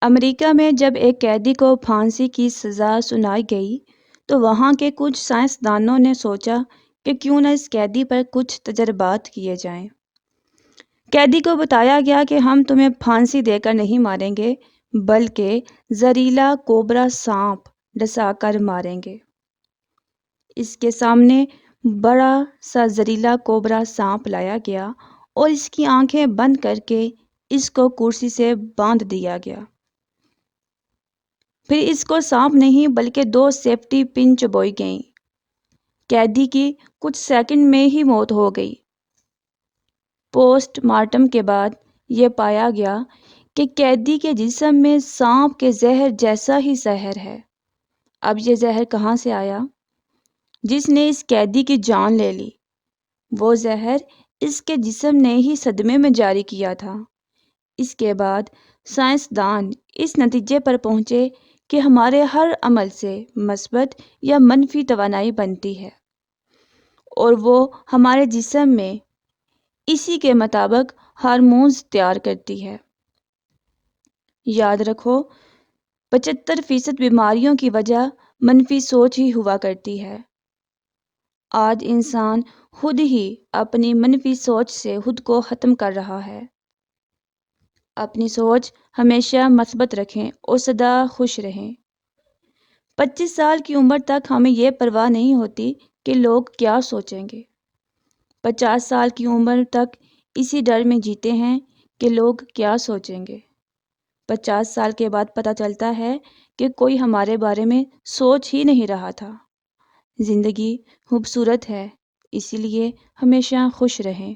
امریکہ میں جب ایک قیدی کو پھانسی کی سزا سنائی گئی تو وہاں کے کچھ سائنسدانوں نے سوچا کہ کیوں نہ اس قیدی پر کچھ تجربات کیے جائیں۔ قیدی کو بتایا گیا کہ ہم تمہیں پھانسی دے کر نہیں ماریں گے بلکہ زہریلا کوبرا سانپ ڈسا کر ماریں گے۔ اس کے سامنے بڑا سا زہریلا کوبرا سانپ لایا گیا اور اس کی آنکھیں بند کر کے اس کو کرسی سے باندھ دیا گیا۔ پھر اس کو سانپ نہیں بلکہ 2 سیفٹی پن چبوئی گئیں۔ قیدی کی کچھ سیکنڈ میں ہی موت ہو گئی۔ پوسٹ مارٹم کے بعد یہ پایا گیا کہ قیدی کے جسم میں سانپ کے زہر جیسا ہی زہر ہے۔ اب یہ زہر کہاں سے آیا؟ جس نے اس قیدی کی جان لے لی، وہ زہر اس کے جسم نے ہی صدمے میں جاری کیا تھا۔ اس کے بعد سائنسدان اس نتیجے پر پہنچے کہ ہمارے ہر عمل سے مثبت یا منفی توانائی بنتی ہے اور وہ ہمارے جسم میں اسی کے مطابق ہارمونز تیار کرتی ہے۔ یاد رکھو، 75% بیماریوں کی وجہ منفی سوچ ہی ہوا کرتی ہے۔ آج انسان خود ہی اپنی منفی سوچ سے خود کو ختم کر رہا ہے۔ اپنی سوچ ہمیشہ مثبت رکھیں اور سدا خوش رہیں۔ 25 سال کی عمر تک ہمیں یہ پرواہ نہیں ہوتی کہ لوگ کیا سوچیں گے۔ 50 سال کی عمر تک اسی ڈر میں جیتے ہیں کہ لوگ کیا سوچیں گے۔ 50 سال کے بعد پتہ چلتا ہے کہ کوئی ہمارے بارے میں سوچ ہی نہیں رہا تھا۔ زندگی خوبصورت ہے، اسی لیے ہمیشہ خوش رہیں۔